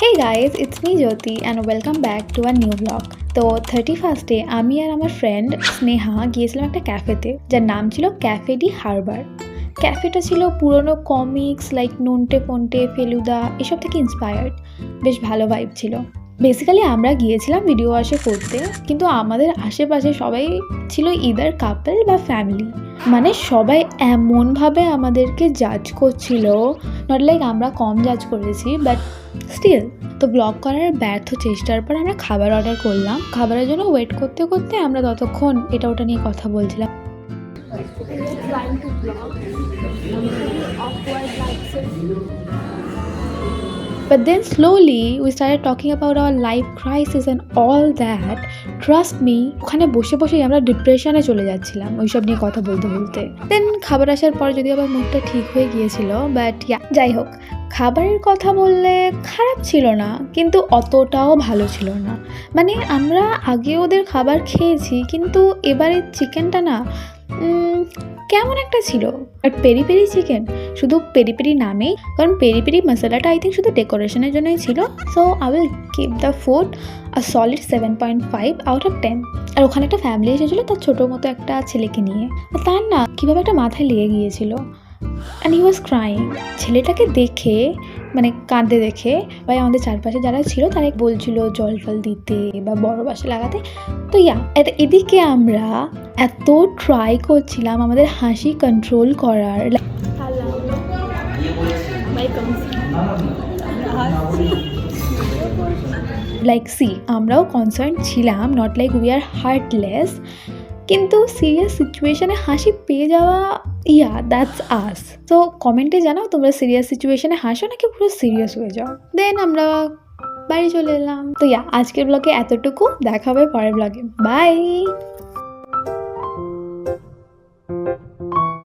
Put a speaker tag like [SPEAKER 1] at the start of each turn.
[SPEAKER 1] Hey guys, it's me Jyoti and welcome back to a new vlog. তো 31st আমি আর আমার friend Sneha গিয়েছিলাম একটা ক্যাফেতে যার নাম ছিল ক্যাফে ডি হারবার। ক্যাফেটা ছিল পুরনো কমিক্স লাইক নন্টে ফন্টে ফেলুদা এসব থেকে ইন্সপায়ার্ড। বেশ ভালো ভাইব ছিল। বেসিক্যালি আমরা গিয়েছিলাম ভিডিও করতে, কিন্তু আমাদের আশেপাশে সবাই ছিল ইদার কাপল বা ফ্যামিলি। মানে সবাই এমনভাবে আমাদেরকে জাজ করছিল, নট লাইক আমরা কম জাজ করেছি, বাট স্টিল। তো ব্লগ করার ব্যর্থ চেষ্টার পর আমরা খাবার অর্ডার করলাম। খাবারের জন্য ওয়েট করতে করতে আমরা ততক্ষণ এটা ওটা নিয়ে কথা বলছিলাম। But then slowly we started talking about our life crisis and all that. Trust me, ওখানে বসে বসেই আমরা ডিপ্রেশনে চলে যাচ্ছিলাম ওইসব নিয়ে কথা বলতে বলতে। দেন খাবার আসার পর যদি আবার মুডটা ঠিক হয়ে গিয়েছিল, বাট যাই হোক, খাবারের কথা বললে খারাপ ছিল না, কিন্তু অতটাও ভালো ছিল না। মানে আমরা আগে ওদের খাবার খেয়েছি, কিন্তু এবারে চিকেনটা না কেমন একটা ছিল। আর পেরি পেরি চিকেন, শুধু পেরি পেরি নামেই, কারণ পেরি পেরি মশলাটা আই থিঙ্ক শুধু ডেকোরেশনের জন্যই ছিল। So I will give the food a solid 7.5 out of 10। আর ওখানে একটা ফ্যামিলি এসেছিলো তার ছোটো মতো একটা ছেলেকে নিয়ে। তার না কীভাবে একটা মাথায় লেগে গিয়েছিল, অ্যান্ড হি ওয়াজ ক্রাইং। ছেলেটাকে দেখে, মানে কাঁদতে দেখে, বা আমাদের চারপাশে যারা ছিল তারা বলছিল জল টল দিতে বা বড় বাসা লাগাতে। তো এদিকে আমরা এত ট্রাই করছিলাম আমাদের হাসি কন্ট্রোল করার। লাইক সি, আমরাও কনসার্ন ছিলাম, not like we are heartless, কিন্তু সিরিয়াস সিচুয়েশানে হাসি পেয়ে যাওয়া, দ্যাটস আস। তো কমেন্টে জানাও তোমরা সিরিয়াস সিচুয়েশানে হাসো নাকি পুরো সিরিয়াস হয়ে যাও। দেন আমরা বাড়ি চলে এলাম। তো আজকের ব্লগে এতটুকু, দেখা হবে পরের ব্লগে। বাই।